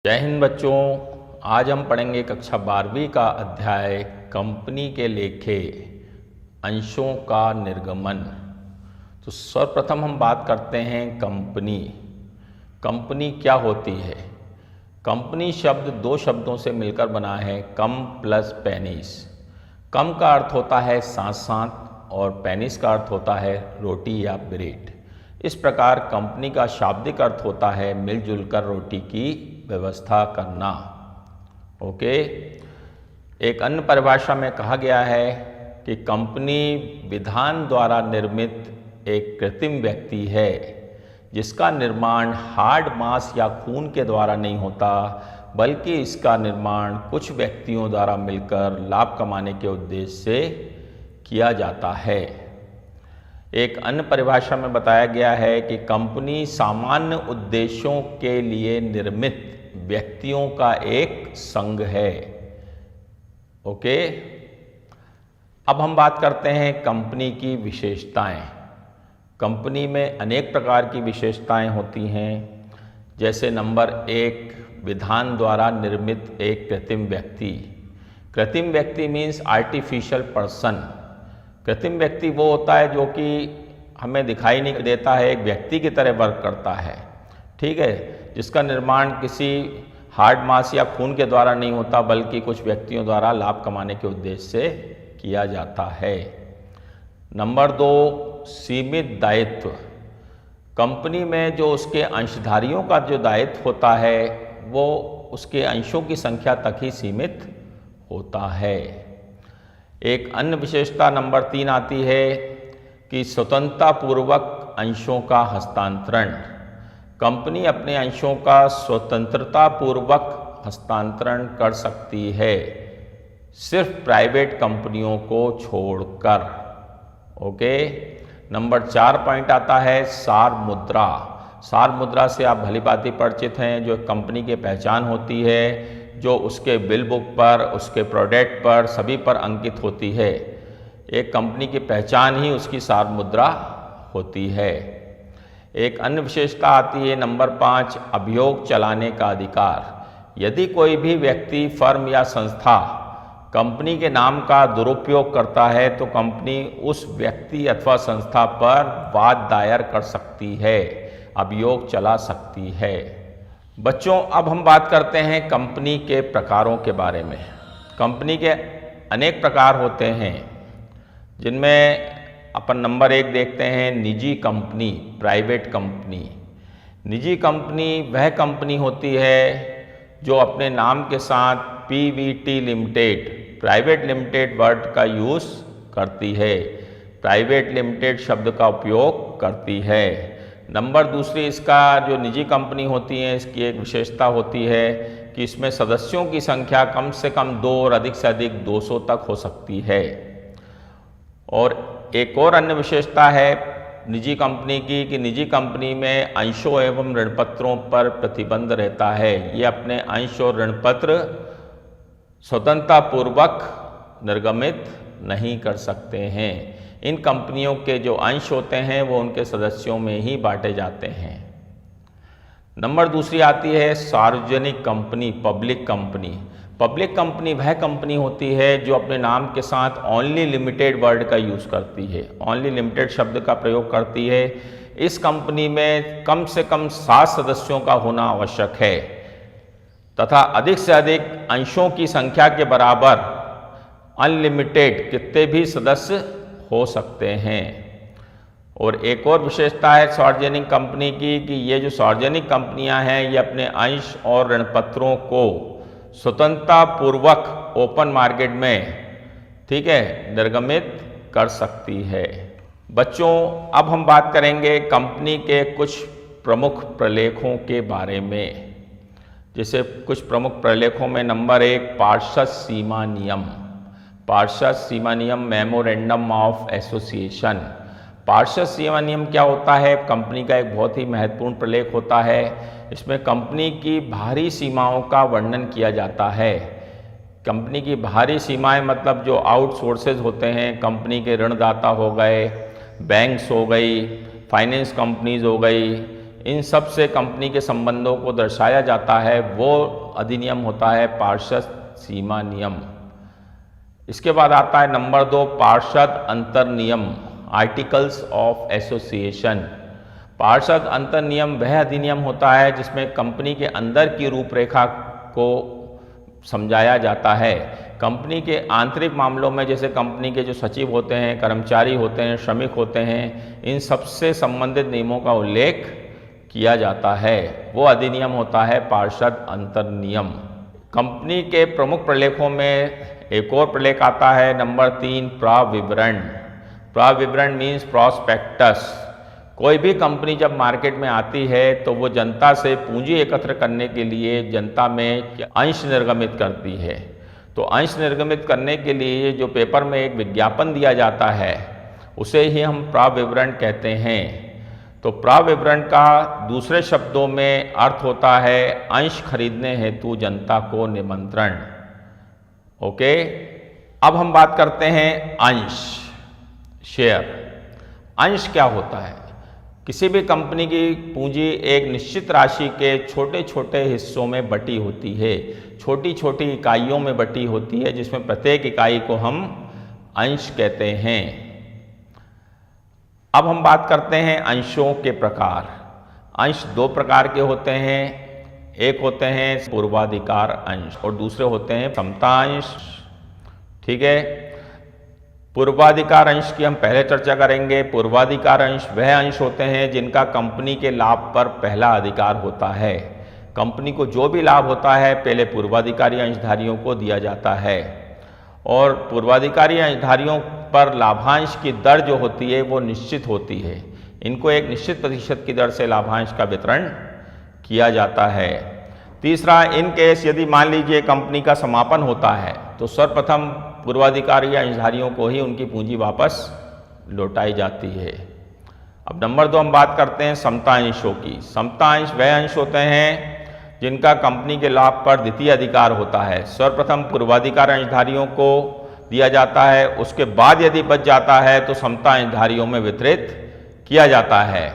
जय हिंद बच्चों। आज हम पढ़ेंगे कक्षा 12वीं का अध्याय कंपनी के लेखे अंशों का निर्गमन। तो सर्वप्रथम हम बात करते हैं कंपनी। कंपनी क्या होती है? कंपनी शब्द दो शब्दों से मिलकर बना है, कम प्लस पेनिस। कम का अर्थ होता है साथ साथ और पेनिस का अर्थ होता है रोटी या ब्रेड। इस प्रकार कंपनी का शाब्दिक अर्थ होता है मिलजुल कर रोटी की व्यवस्था करना। ओके। एक अन्य परिभाषा में कहा गया है कि कंपनी विधान द्वारा निर्मित एक कृत्रिम व्यक्ति है जिसका निर्माण हार्ड मांस या खून के द्वारा नहीं होता, बल्कि इसका निर्माण कुछ व्यक्तियों द्वारा मिलकर लाभ कमाने के उद्देश्य से किया जाता है। एक अन्य परिभाषा में बताया गया है कि कंपनी सामान्य उद्देश्यों के लिए निर्मित व्यक्तियों का एक संघ है। ओके। अब हम बात करते हैं कंपनी की विशेषताएं। कंपनी में अनेक प्रकार की विशेषताएं होती हैं, जैसे नंबर 1, विधान द्वारा निर्मित एक कृत्रिम व्यक्ति। कृत्रिम व्यक्ति मीन्स आर्टिफिशियल पर्सन। कृत्रिम व्यक्ति वो होता है जो कि हमें दिखाई नहीं देता है, एक व्यक्ति की तरह वर्क करता है, ठीक है, जिसका निर्माण किसी हार्ड मांस या खून के द्वारा नहीं होता, बल्कि कुछ व्यक्तियों द्वारा लाभ कमाने के उद्देश्य से किया जाता है। नंबर 2, सीमित दायित्व। कंपनी में जो उसके अंशधारियों का जो दायित्व होता है वो उसके अंशों की संख्या तक ही सीमित होता है। एक अन्य विशेषता नंबर 3 आती है कि स्वतंत्रतापूर्वक अंशों का हस्तांतरण। कंपनी अपने अंशों का स्वतंत्रतापूर्वक हस्तांतरण कर सकती है, सिर्फ प्राइवेट कंपनियों को छोड़कर। ओके। नंबर 4 पॉइंट आता है सार मुद्रा। सार मुद्रा से आप भली भांति परिचित हैं, जो कंपनी की पहचान होती है, जो उसके बिल बुक पर, उसके प्रोडक्ट पर, सभी पर अंकित होती है। एक कंपनी की पहचान ही उसकी सार मुद्रा होती है। एक अन्य विशेषता आती है नंबर 5, अभियोग चलाने का अधिकार। यदि कोई भी व्यक्ति, फर्म या संस्था कंपनी के नाम का दुरुपयोग करता है तो कंपनी उस व्यक्ति अथवा संस्था पर वाद दायर कर सकती है, अभियोग चला सकती है। बच्चों, अब हम बात करते हैं कंपनी के प्रकारों के बारे में। कंपनी के अनेक प्रकार होते हैं, जिनमें अपन नंबर 1 देखते हैं निजी कंपनी, प्राइवेट कंपनी। निजी कंपनी वह कंपनी होती है जो अपने नाम के साथ Pvt limited, private limited word का यूज़ करती है, प्राइवेट लिमिटेड शब्द का उपयोग करती है। नंबर 2, इसका जो निजी कंपनी होती है, इसकी एक विशेषता होती है कि इसमें सदस्यों की संख्या कम से कम 2 और अधिक से अधिक 200 तक हो सकती है। और एक और अन्य विशेषता है निजी कंपनी की कि निजी कंपनी में अंशों एवं ऋणपत्रों पर प्रतिबंध रहता है। ये अपने अंश और ऋणपत्र स्वतंत्रतापूर्वक निर्गमित नहीं कर सकते हैं। इन कंपनियों के जो अंश होते हैं वो उनके सदस्यों में ही बांटे जाते हैं। नंबर 2 आती है सार्वजनिक company, public company. Public company वह कंपनी होती है जो अपने नाम के साथ ओनली लिमिटेड वर्ड का यूज़ करती है, ओनली लिमिटेड शब्द का प्रयोग करती है। इस कंपनी में कम से कम 7 सदस्यों का होना आवश्यक है तथा अधिक से अधिक अंशों की संख्या के बराबर अनलिमिटेड कितने भी सदस्य हो सकते हैं। और एक और विशेषता है सार्वजनिक कंपनी की कि ये जो सार्वजनिक कंपनियां हैं ये अपने अंश और ऋणपत्रों को स्वतंत्रतापूर्वक ओपन मार्केट में, ठीक है, निर्गमित कर सकती है। बच्चों, अब हम बात करेंगे कंपनी के कुछ प्रमुख प्रलेखों के बारे में। जैसे कुछ प्रमुख प्रलेखों में नंबर 1, पार्षद सीमा नियम। पार्षद सीमा नियम, मेमोरेंडम ऑफ एसोसिएशन। पार्षद सीमा नियम क्या होता है? कंपनी का एक बहुत ही महत्वपूर्ण प्रलेख होता है। इसमें कंपनी की बाहरी सीमाओं का वर्णन किया जाता है। कंपनी की बाहरी सीमाएं मतलब जो आउटसोर्सेज होते हैं, कंपनी के ऋणदाता हो गए, बैंक्स हो गई, फाइनेंस कंपनीज हो गई, इन सब से कंपनी के संबंधों को दर्शाया जाता है, वो अधिनियम होता है पार्षद सीमा नियम। इसके बाद आता है नंबर 2 पार्षद अंतर नियम, आर्टिकल्स ऑफ एसोसिएशन। पार्षद अंतर नियम वह अधिनियम होता है जिसमें कंपनी के अंदर की रूपरेखा को समझाया जाता है। कंपनी के आंतरिक मामलों में जैसे कंपनी के जो सचिव होते हैं, कर्मचारी होते हैं, श्रमिक होते हैं, इन सबसे संबंधित नियमों का उल्लेख किया जाता है, वो अधिनियम होता है पार्षद अंतर नियम। कंपनी के प्रमुख प्रलेखों में एक और प्रलेख आता है नंबर 3 प्राविवरण। प्राविवरण मीन्स प्रॉस्पेक्टस। कोई भी कंपनी जब मार्केट में आती है तो वो जनता से पूंजी एकत्र करने के लिए जनता में अंश निर्गमित करती है। तो अंश निर्गमित करने के लिए जो पेपर में एक विज्ञापन दिया जाता है उसे ही हम प्राविवरण कहते हैं। तो प्राविवरण का दूसरे शब्दों में अर्थ होता है अंश खरीदने हेतु जनता को निमंत्रण। ओके, अब हम बात करते हैं अंश, शेयर। अंश क्या होता है? किसी भी कंपनी की पूंजी एक निश्चित राशि के छोटे छोटे हिस्सों में बटी होती है, छोटी छोटी इकाइयों में बटी होती है, जिसमें प्रत्येक इकाई को हम अंश कहते हैं। अब हम बात करते हैं अंशों के प्रकार। अंश 2 प्रकार के होते हैं, एक होते हैं पूर्वाधिकार अंश और दूसरे होते हैं समता अंश। ठीक है, पूर्वाधिकार अंश की हम पहले चर्चा करेंगे। पूर्वाधिकार अंश वह अंश होते हैं जिनका कंपनी के लाभ पर पहला अधिकार होता है। कंपनी को जो भी लाभ होता है पहले पूर्वाधिकारी अंशधारियों को दिया जाता है, और पूर्वाधिकारी अंशधारियों पर लाभांश की दर जो होती है वो निश्चित होती है। इनको एक निश्चित प्रतिशत की दर से लाभांश का वितरण किया जाता है। तीसरा, इन केस यदि मान लीजिए कंपनी का समापन होता है तो सर्वप्रथम पूर्वाधिकारी अंशधारियों को ही उनकी पूंजी वापस लौटाई जाती है। अब नंबर 2 हम बात करते हैं समता अंशों की। समता अंश वह अंश होते हैं जिनका कंपनी के लाभ पर द्वितीय अधिकार होता है। सर्वप्रथम पूर्वाधिकार अंशधारियों को दिया जाता है, उसके बाद यदि बच जाता है तो समता अंशधारियों में वितरित किया जाता है।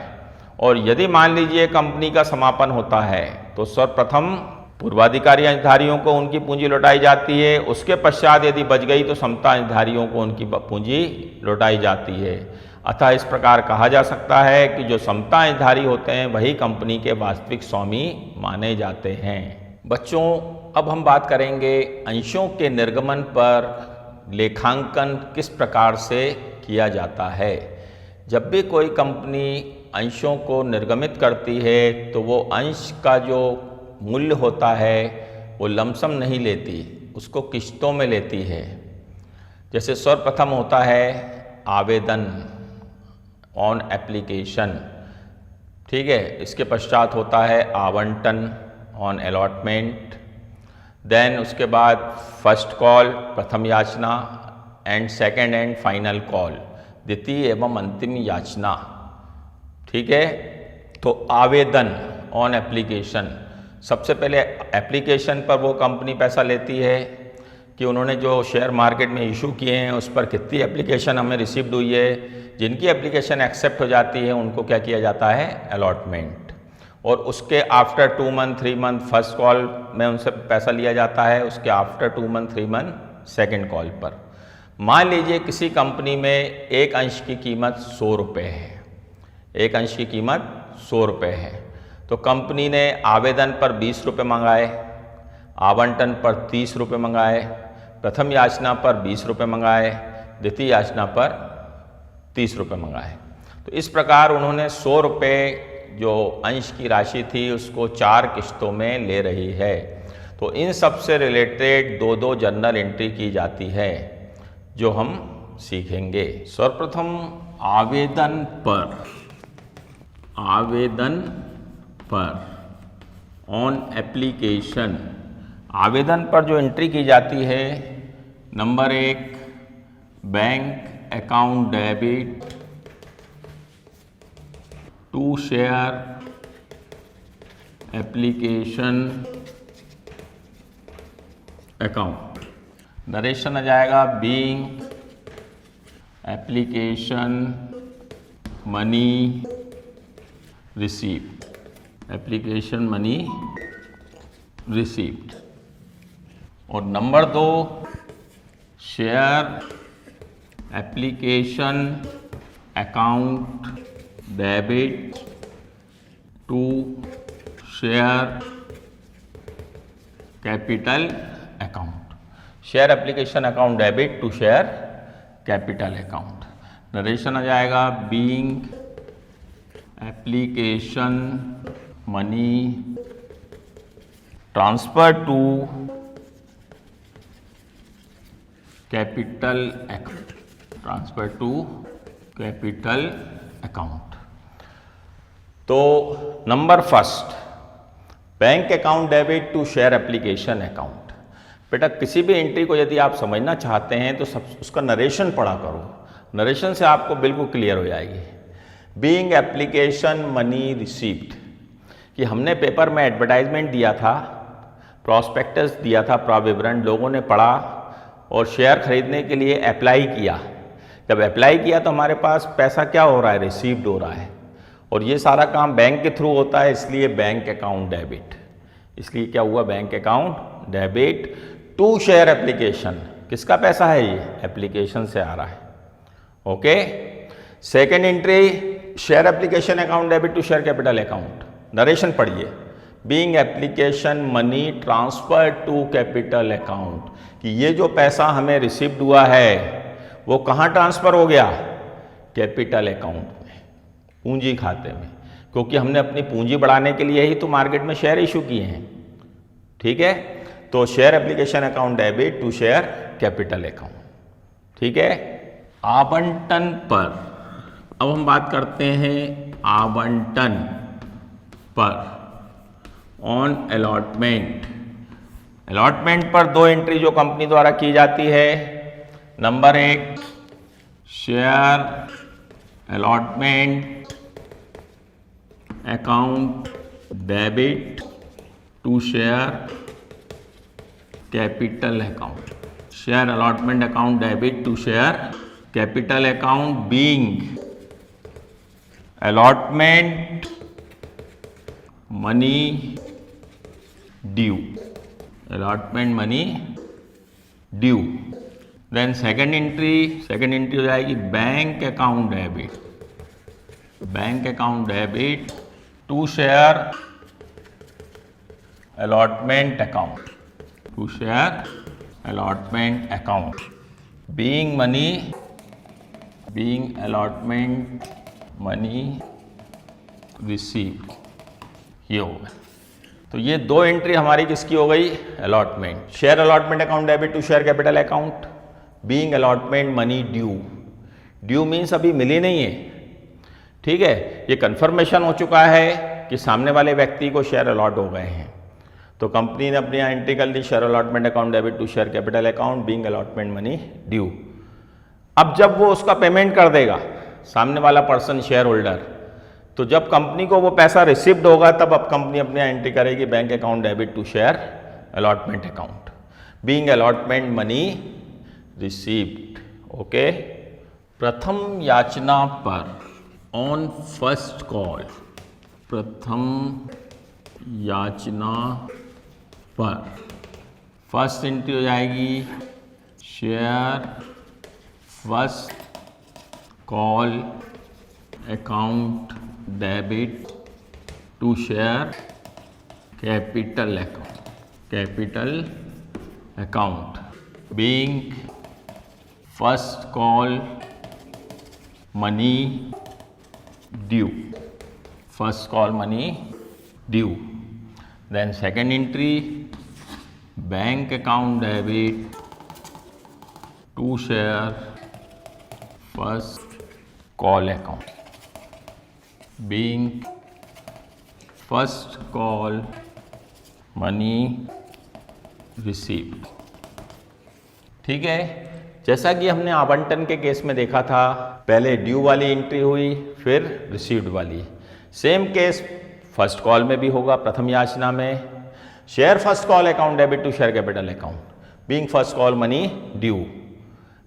और यदि मान लीजिए कंपनी का समापन होता है तो सर्वप्रथम पूर्वाधिकारी अंशधारियों को उनकी पूंजी लौटाई जाती है, उसके पश्चात यदि बच गई तो समता अंशधारियों को उनकी पूंजी लौटाई जाती है। अतः इस प्रकार कहा जा सकता है कि जो समता अंशधारी होते हैं वही कंपनी के वास्तविक स्वामी माने जाते हैं। बच्चों, अब हम बात करेंगे अंशों के निर्गमन पर लेखांकन किस प्रकार से किया जाता है। जब भी कोई कंपनी अंशों को निर्गमित करती है तो वो अंश का जो मूल्य होता है वो लमसम नहीं लेती, उसको किश्तों में लेती है। जैसे सर्वप्रथम होता है आवेदन ऑन एप्लीकेशन, ठीक है। इसके पश्चात होता है आवंटन ऑन अलॉटमेंट, देन उसके बाद फर्स्ट कॉल प्रथम याचना and second and final call द्वितीय एवं अंतिम याचना, ठीक है। तो आवेदन ऑन एप्लीकेशन, सबसे पहले एप्लीकेशन पर वो कंपनी पैसा लेती है कि उन्होंने जो शेयर मार्केट में इशू किए हैं उस पर कितनी एप्लीकेशन हमें रिसीव्ड हुई है। जिनकी एप्लीकेशन एक्सेप्ट हो जाती है उनको क्या किया जाता है, अलॉटमेंट। और उसके after 2 month 3 month first call में उनसे पैसा लिया जाता है, उसके after 2 month 3 month second call पर। मान लीजिए किसी कंपनी में एक अंश की कीमत 100 रुपये है, एक अंश की कीमत 100 रुपये है, तो कंपनी ने आवेदन पर 20 रुपये मंगाए, आवंटन पर 30 रुपये मंगाए, प्रथम याचना पर 20 रुपये मंगाए, द्वितीय याचना पर 30 रुपये मंगाए। तो इस प्रकार उन्होंने 100 रुपये जो अंश की राशि थी उसको 4 किश्तों में ले रही है। तो इन सब से रिलेटेड 2-2 जर्नल एंट्री की जाती है जो हम सीखेंगे। सर्वप्रथम आवेदन पर ऑन एप्लीकेशन, आवेदन पर जो एंट्री की जाती है, number 1 bank account debit to share application account, narration आ जाएगा being application money receive. Application money received. और number 2, share application account debit to share capital account. Share application account debit to share capital account. Narration आ जाएगा, being application money transfer to capital account, transfer to capital account. तो number 1, bank account debit to share application account. बेटा किसी भी entry को यदि आप समझना चाहते हैं तो सब उसका नरेशन पढ़ा करो, नरेशन से आपको बिल्कुल क्लियर हो जाएगी। बीइंग एप्लीकेशन मनी रिसीव्ड, कि हमने पेपर में एडवर्टाइजमेंट दिया था, प्रॉस्पेक्टस दिया था, प्राविवरण, लोगों ने पढ़ा और शेयर खरीदने के लिए अप्लाई किया। जब अप्लाई किया तो हमारे पास पैसा क्या हो रहा है, रिसीव्ड हो रहा है। और ये सारा काम बैंक के थ्रू होता है, इसलिए बैंक अकाउंट डेबिट। इसलिए क्या हुआ, bank account debit to share application. किसका पैसा है ये, एप्लीकेशन से आ रहा है। Okay. Second entry, share application account debit to share capital account. Narration पढ़िए, being application money transfer to capital account, कि ये जो पैसा हमें रिसीव्ड हुआ है वो कहाँ ट्रांसफर हो गया, कैपिटल अकाउंट में, पूंजी खाते में, क्योंकि हमने अपनी पूंजी बढ़ाने के लिए ही तो मार्केट में शेयर इशू किए हैं। ठीक है, तो share application account debit to share capital account. ठीक है। आवंटन पर, अब हम बात करते हैं आवंटन पर, ऑन अलॉटमेंट। अलॉटमेंट पर 2 एंट्री जो कंपनी द्वारा की जाती है। Number 1, share allotment account debit to share capital account. Share allotment account debit to share capital account, being allotment money due, allotment money due। Then second entry हो जाएगी bank account debit, bank account debit to share allotment account, to share allotment account, being allotment money received. ये हो गया। तो ये 2 entry हमारी किसकी हो गई, allotment. Share allotment account debit to share capital account, being allotment money due. Due means अभी मिली नहीं है। ठीक है, ये कंफर्मेशन हो चुका है कि सामने वाले व्यक्ति को शेयर अलॉट हो गए हैं, तो कंपनी ने अपनी एंट्री कर दी, share allotment account debit to share capital account, being allotment money due. अब जब वो उसका पेमेंट कर देगा सामने वाला पर्सन, शेयर होल्डर, तो जब कंपनी को वो पैसा रिसीव्ड होगा तब अब कंपनी अपनी एंट्री करेगी bank account debit to share allotment account, being allotment money received. Okay. प्रथम याचना पर, ऑन फर्स्ट कॉल, प्रथम याचना पर फर्स्ट एंट्री हो जाएगी, share first call account debit to share capital account, capital account, being first call money due, first call money due. Then second entry, bank account debit to share first call account, being first call money received. ठीक है, जैसा कि हमने आवंटन के case में देखा था, पहले ड्यू वाली एंट्री हुई, फिर रिसीव्ड वाली। सेम केस फर्स्ट कॉल में भी होगा, प्रथम याचना में। Share first call account debit to share capital account, being first call money due.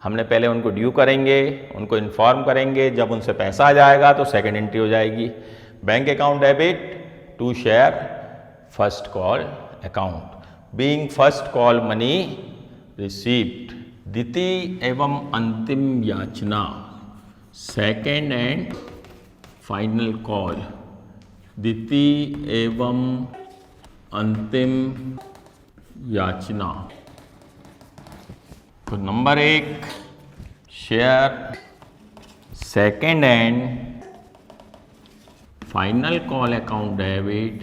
हमने पहले उनको ड्यू करेंगे, उनको इन्फॉर्म करेंगे, जब उनसे पैसा आ जाएगा तो सेकेंड एंट्री हो जाएगी, bank account debit to share first call account. Being first call money received. द्वितीय एवं अंतिम याचना, सेकेंड एंड फाइनल कॉल. द्वितीय एवं अंतिम याचना. तो number 1 share second and final call account debit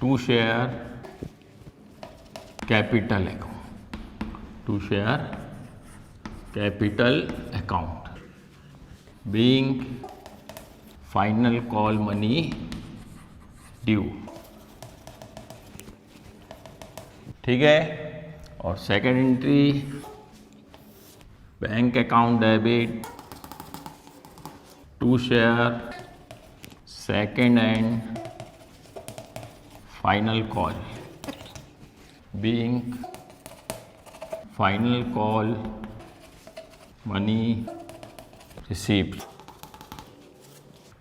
to share capital account. To share capital account. Being final call money due. ठीक है. और second entry bank account debit to share second and final call. Being final call money received.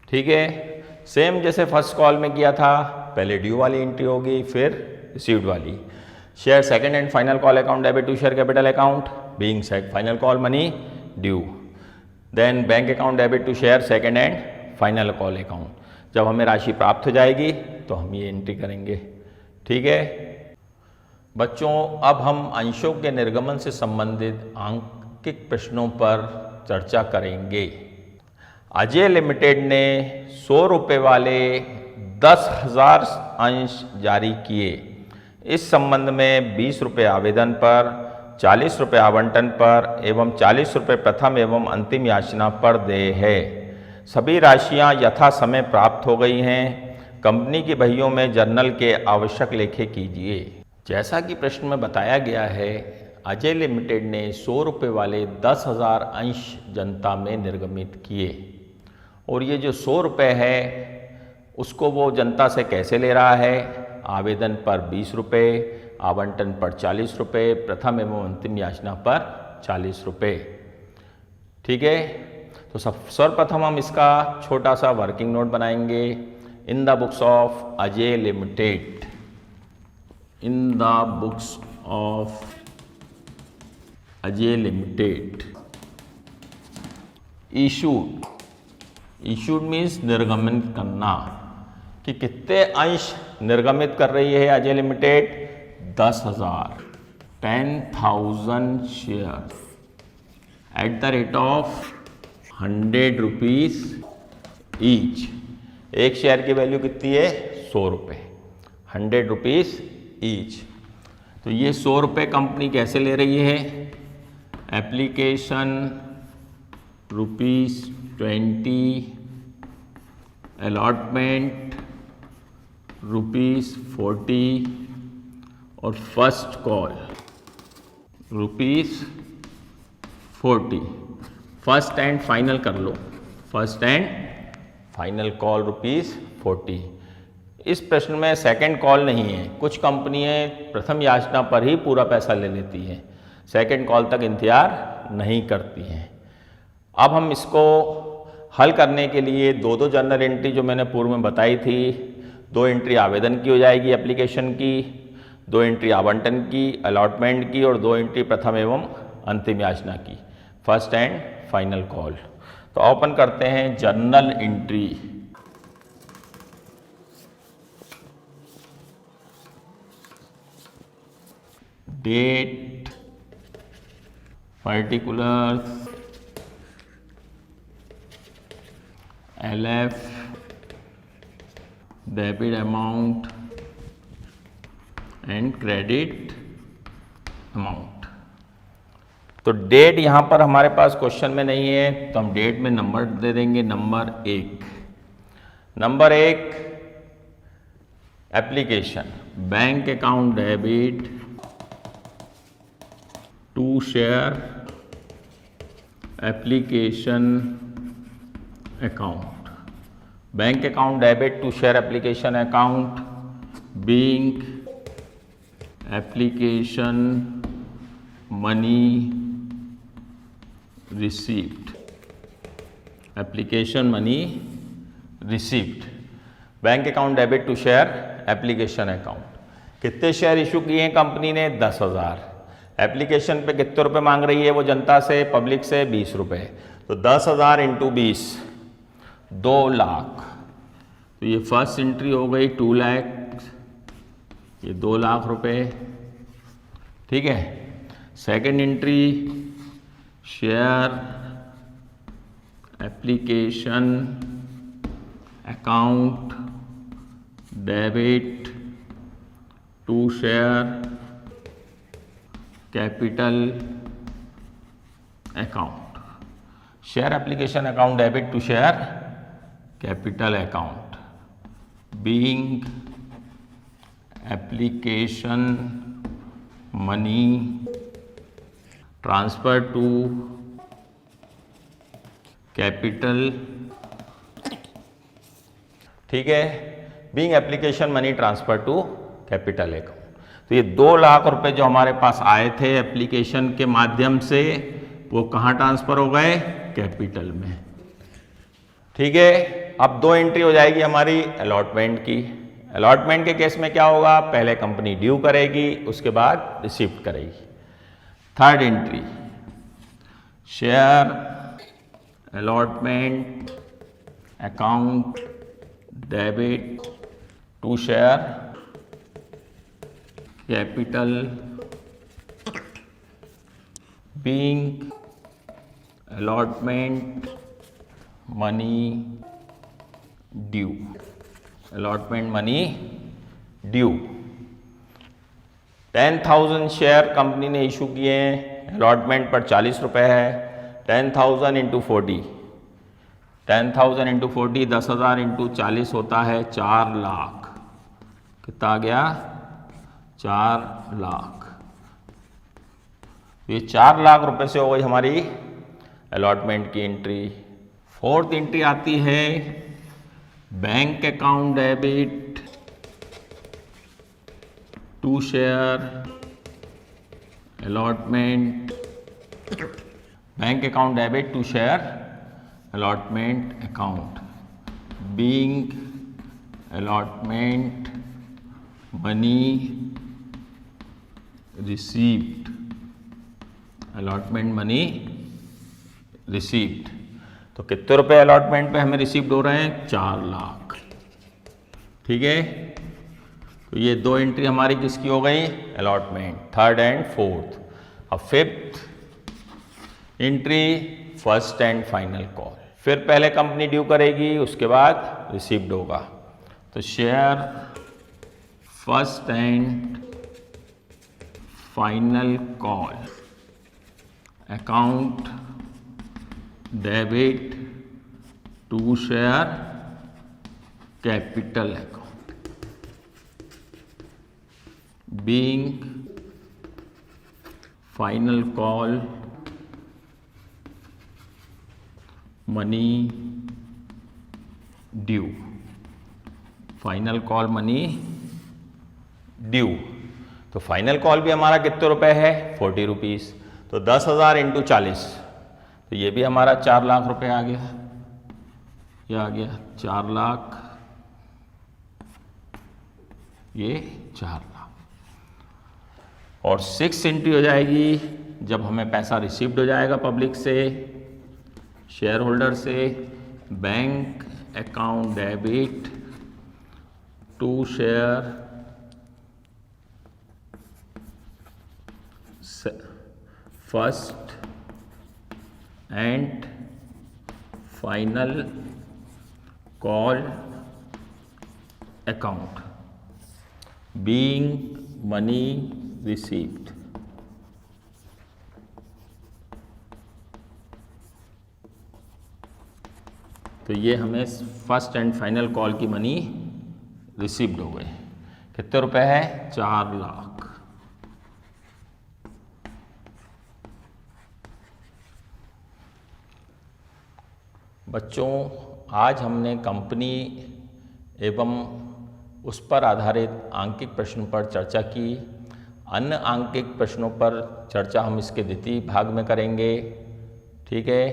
ठीक है. Same जैसे first call में किया था, पहले ड्यू वाली एंट्री होगी, फिर रिसीव्ड वाली. Share second and final call account debit to share capital account being final call money due. Then bank account debit to share second and final call account. जब हमें राशि प्राप्त हो जाएगी तो हम ये एंट्री करेंगे. ठीक है बच्चों. अब हम अंशों के निर्गमन से संबंधित आंकिक प्रश्नों पर चर्चा करेंगे. अजय लिमिटेड ने 100 रुपये वाले 10,000 अंश जारी किए. इस संबंध में 20 रुपये आवेदन पर, 40 रुपये आवंटन पर एवं 40 रुपये प्रथम एवं अंतिम याचना पर देय है. सभी राशियां यथा समय प्राप्त हो गई हैं. कंपनी की बहियों में जर्नल के आवश्यक लेखे कीजिए. जैसा कि प्रश्न में बताया गया है, अजय लिमिटेड ने 100 रुपये वाले 10,000 अंश जनता में निर्गमित किए. और ये जो 100 रुपये है उसको वो जनता से कैसे ले रहा है? आवेदन पर 20 रुपये, आवंटन पर 40 रुपये, प्रथम एवं अंतिम याचना पर 40 रुपये. ठीक है. तो सर्वप्रथम हम इसका छोटा सा वर्किंग नोट बनाएंगे. In the books of Ajay limited. In the books of Ajay limited issued. Issued means निर्गमन करना, कि कितने अंश निर्गमित कर रही है Ajay limited? 10,000. 10,000 share at the rate of 100 rupees each. एक शेयर की वैल्यू कितनी है? 100 रुपये. 100 रुपीज़ ईच. तो ये 100 रुपये कंपनी कैसे ले रही है? एप्लीकेशन ₹20, अलॉटमेंट ₹40 और first call ₹40. First and final कर लो. First and final call ₹40. इस प्रश्न में सेकंड कॉल नहीं है. कुछ कंपनियां प्रथम याचना पर ही पूरा पैसा ले लेती हैं, सेकंड कॉल तक इंतजार नहीं करती हैं. अब हम इसको हल करने के लिए दो जर्नल एंट्री जो मैंने पूर्व में बताई थी, 2 एंट्री आवेदन की हो जाएगी एप्लीकेशन की, 2 एंट्री आवंटन की, अलॉटमेंट की और 2 एंट्री प्रथम एवं अंतिम याचना की, फर्स्ट एंड फाइनल कॉल. तो ओपन करते हैं journal entry. Date, particulars, LF, debit amount and credit amount. तो डेट यहाँ पर हमारे पास क्वेश्चन में नहीं है, तो हम डेट में नंबर दे देंगे. Number 1. Number 1 application bank account debit to share application account. Bank account debit to share application account being application money received. Application money received. Bank account debit to share application account. कितने share issue किए हैं company ने? 10,000। Application पे कितने रुपए मांग रही है वो जनता से, पब्लिक से? 20 रुपये। तो 10,000 इंटू 20, 2 लाख। तो ये फर्स्ट एंट्री हो गई 2 लाख, ये 2 लाख रुपए, ठीक है। Second entry share application account debit to share capital account. Share application account debit to share capital account being application money transfer to capital, ठीक है, being application money transfer to capital account. तो ये 2 लाख रुपए जो हमारे पास आए थे application के माध्यम से, वो कहाँ ट्रांसफर हो गए? कैपिटल में, ठीक है। अब 2 एंट्री हो जाएगी हमारी अलॉटमेंट की। अलॉटमेंट के केस में क्या होगा? पहले कंपनी ड्यू करेगी, उसके बाद रिसीव्ड करेगी। Third entry share allotment account debit to share capital being allotment money due. Allotment money due. 10,000 share company ने इशू किए हैं, अलॉटमेंट पर 40 रुपये है। 10,000 इंटू 40, 10,000 इंटू 40, 10,000 इंटू 40 होता है 4 लाख। कितना आ गया? 4 लाख। ये 4 लाख रुपए से हो गई हमारी अलॉटमेंट की एंट्री। फोर्थ एंट्री आती है bank account debit to share allotment, bank account debit to share allotment account being allotment money received. Allotment money received. तो कितने रुपए अलॉटमेंट पे हमें रिसीव्ड हो रहे हैं? 4 लाख, ठीक है। तो ये 2 एंट्री हमारी किसकी हो गई? Allotment, third and fourth. अब fifth entry first and final call. फिर पहले कंपनी ड्यू करेगी, उसके बाद रिसीव्ड होगा। तो share first and final call account debit to share capital account being final call money due. Final call money due. तो final call भी हमारा कितने रुपए है? 40 रुपीज़। तो 10,000 इंटू 40, तो ये भी हमारा 4 लाख रुपए आ गया। ये आ गया 4 लाख, ये 4 लाख। और 6 एंट्री हो जाएगी जब हमें पैसा रिसीव्ड हो जाएगा पब्लिक से, शेयर होल्डर से। Bank account debit to share first and final call account being money received. तो ये हमें फर्स्ट एंड फाइनल कॉल की मनी रिसीव्ड हो गए। कितने रुपए है? 4 लाख। बच्चों, आज हमने कंपनी एवं उस पर आधारित आंकिक प्रश्न पर चर्चा की। अन्य आंकिक प्रश्नों पर चर्चा हम इसके द्वितीय भाग में करेंगे। ठीक है,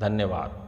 धन्यवाद।